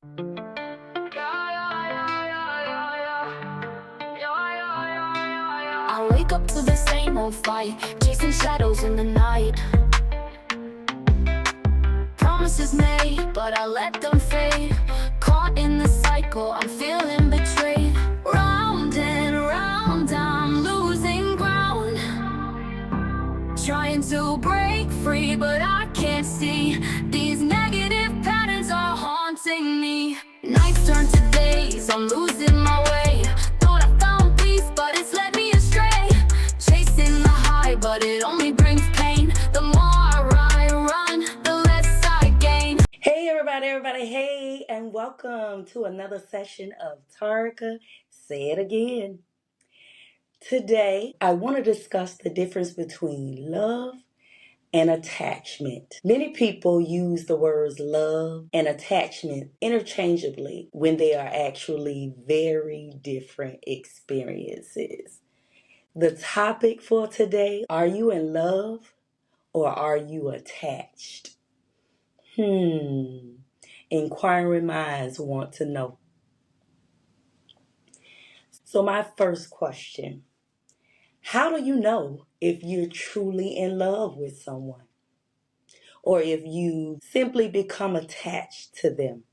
I wake up to the same old fight, chasing shadows in the night. Promises made, but I let them fade. Caught in the cycle, I'm feeling betrayed. Round and round, I'm losing ground. Trying to break free, but I can't see. These negative patterns are haunting me. Nights turn to days, I'm losing my way. Thought I found peace, but it's led me astray. Chasing the high, but it only brings pain. The more I run, the less I gain. Hey everybody, hey, and welcome to another session of Taureca. Say it again. Today, I want to discuss the difference between love and attachment. Many people use the words love and attachment interchangeably when they are actually very different experiences. The topic for today, are you in love or are you attached? Inquiring minds want to know. So my first question, how do you know if you're truly in love with someone or if you simply become attached to them?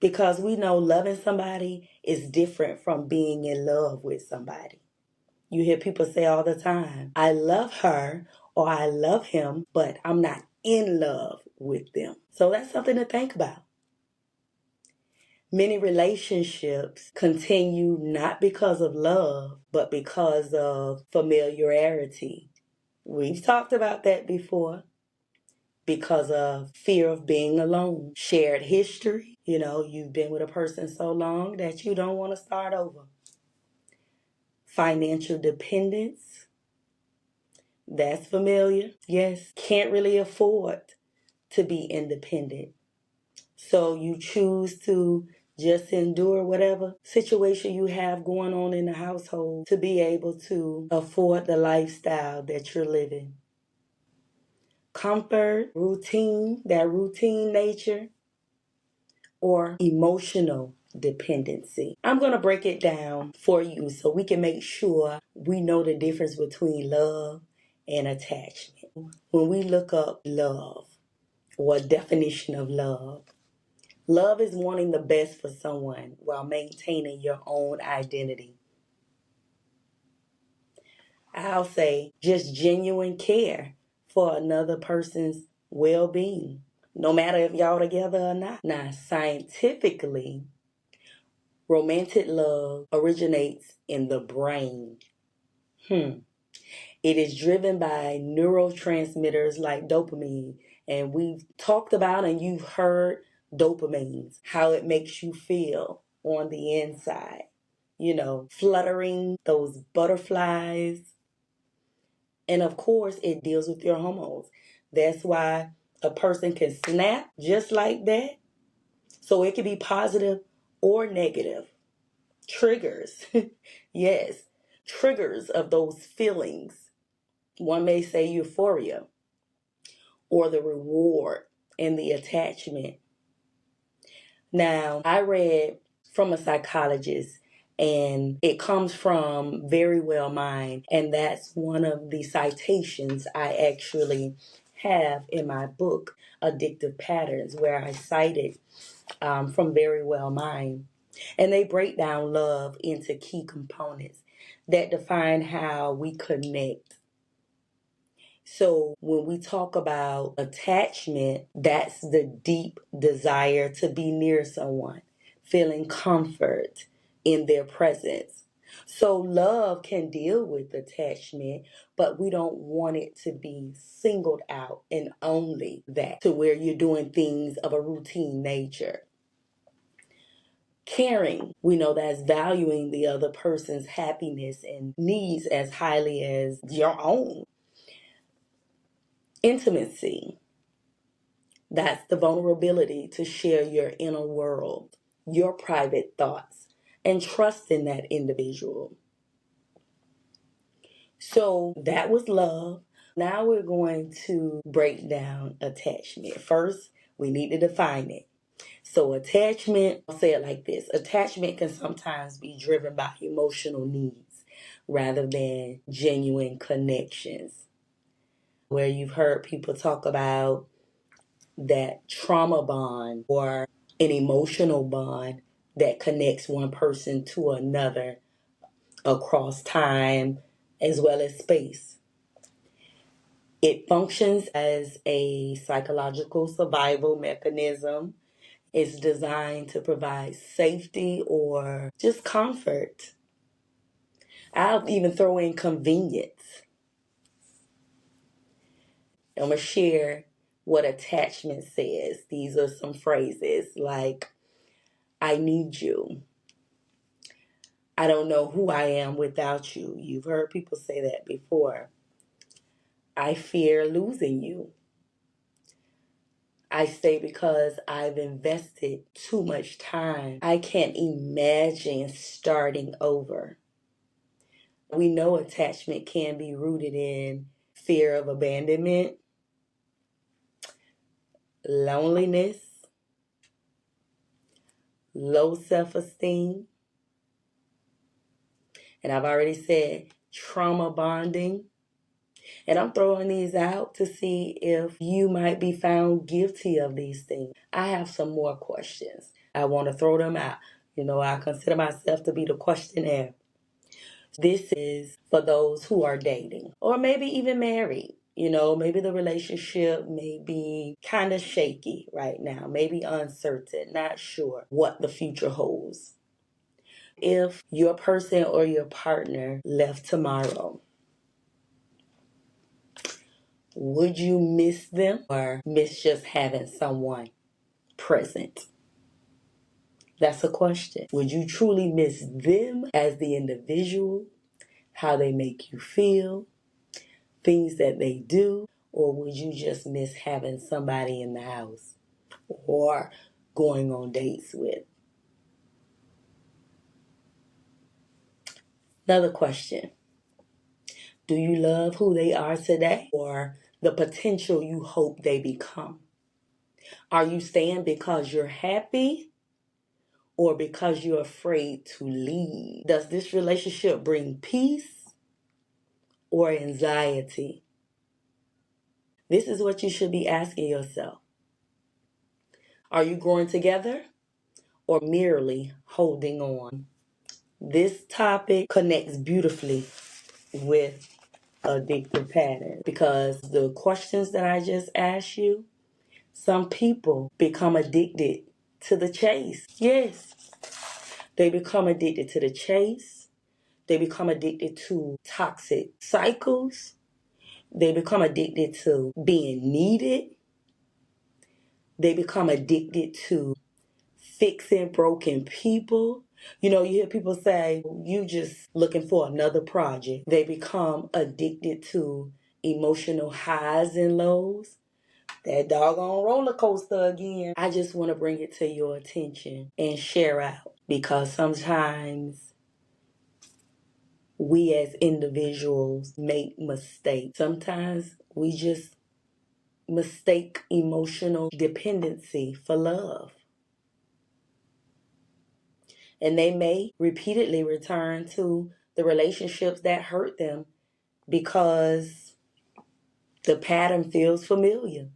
Because we know loving somebody is different from being in love with somebody. You hear people say all the time, I love her or I love him, but I'm not in love with them. So that's something to think about. Many relationships continue not because of love, but because of familiarity. We've talked about that before. Because of fear of being alone. Shared history. You've been with a person so long that you don't want to start over. Financial dependence. That's familiar. Yes, can't really afford to be independent. So you choose to just endure whatever situation you have going on in the household to be able to afford the lifestyle that you're living. Comfort, routine, that routine nature, or emotional dependency. I'm going to break it down for you so we can make sure we know the difference between love and attachment. When we look up love or definition of love, love is wanting the best for someone while maintaining your own identity. I'll say just genuine care for another person's well-being, no matter if y'all together or not. Now, scientifically, romantic love originates in the brain. It is driven by neurotransmitters like dopamine. And we've talked about and you've heard dopamines, how it makes you feel on the inside. Fluttering those butterflies. And of course, it deals with your hormones. That's why a person can snap just like that. So it can be positive or negative. Triggers. Yes, triggers of those feelings. One may say euphoria or the reward and the attachment. Now, I read from a psychologist and it comes from Very Well Mind, and that's one of the citations I actually have in my book, Addictive Patterns, where I cited from Very Well Mind. And they break down love into key components that define how we connect. So when we talk about attachment, that's the deep desire to be near someone, feeling comfort in their presence. So love can deal with attachment, but we don't want it to be singled out and only that, to where you're doing things of a routine nature. Caring, we know that's valuing the other person's happiness and needs as highly as your own. Intimacy, that's the vulnerability to share your inner world, your private thoughts, and trust in that individual. So that was love. Now we're going to break down attachment. First, we need to define it. So attachment, I'll say it like this. Attachment can sometimes be driven by emotional needs rather than genuine connections. Where you've heard people talk about that trauma bond or an emotional bond that connects one person to another across time as well as space. It functions as a psychological survival mechanism. It's designed to provide safety or just comfort. I'll even throw in convenience. I'm going to share what attachment says. These are some phrases like, I need you. I don't know who I am without you. You've heard people say that before. I fear losing you. I stay because I've invested too much time. I can't imagine starting over. We know attachment can be rooted in fear of abandonment, loneliness, low self-esteem, and I've already said trauma bonding. And I'm throwing these out to see if you might be found guilty of these things. I have some more questions. I want to throw them out. I consider myself to be the questionnaire. This is for those who are dating or maybe even married. Maybe the relationship may be kind of shaky right now, maybe uncertain, not sure what the future holds. If your person or your partner left tomorrow, would you miss them or miss just having someone present? That's a question. Would you truly miss them as the individual, how they make you feel, things that they do, or would you just miss having somebody in the house or going on dates with? Another question. Do you love who they are today or the potential you hope they become? Are you staying because you're happy or because you're afraid to leave? Does this relationship bring peace or anxiety? This is what you should be asking yourself. Are you growing together or merely holding on? This topic connects beautifully with addictive patterns because the questions that I just asked you, some people become addicted to the chase. Yes, they become addicted to the chase. They become addicted to toxic cycles. They become addicted to being needed. They become addicted to fixing broken people. You hear people say, you just looking for another project. They become addicted to emotional highs and lows. That doggone roller coaster again. I just want to bring it to your attention and share out because sometimes we as individuals make mistakes. Sometimes we just mistake emotional dependency for love. And they may repeatedly return to the relationships that hurt them because the pattern feels familiar.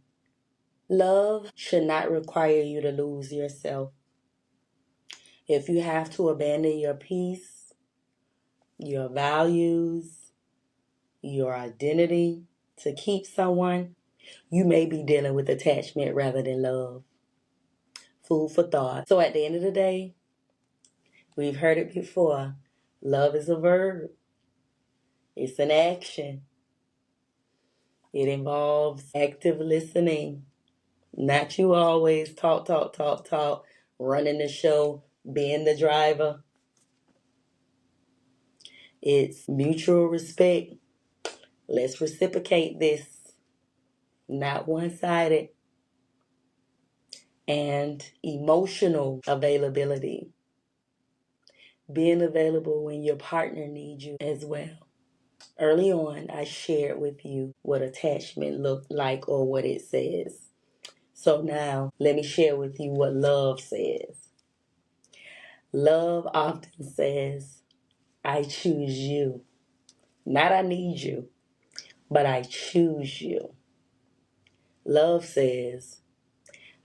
Love should not require you to lose yourself. If you have to abandon your peace, your values, your identity to keep someone, you may be dealing with attachment rather than love. Food for thought. So at the end of the day, we've heard it before. Love is a verb. It's an action. It involves active listening. Not you always talk, running the show, being the driver. It's mutual respect. Let's reciprocate this. Not one-sided. And emotional availability. Being available when your partner needs you as well. Early on, I shared with you what attachment looked like or what it says. So now, let me share with you what love says. Love often says, I choose you. Not I need you, but I choose you. Love says,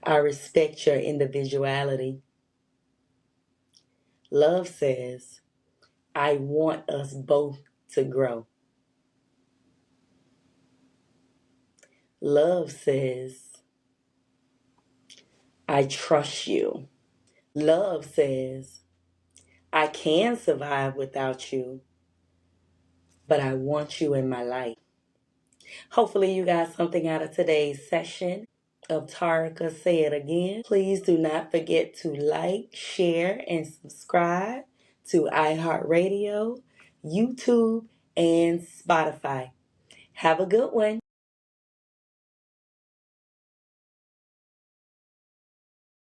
I respect your individuality. Love says, I want us both to grow. Love says, I trust you. Love says, I can survive without you, but I want you in my life. Hopefully you got something out of today's session of Taureca Say It Again. Please do not forget to like, share, and subscribe to iHeartRadio, YouTube, and Spotify. Have a good one.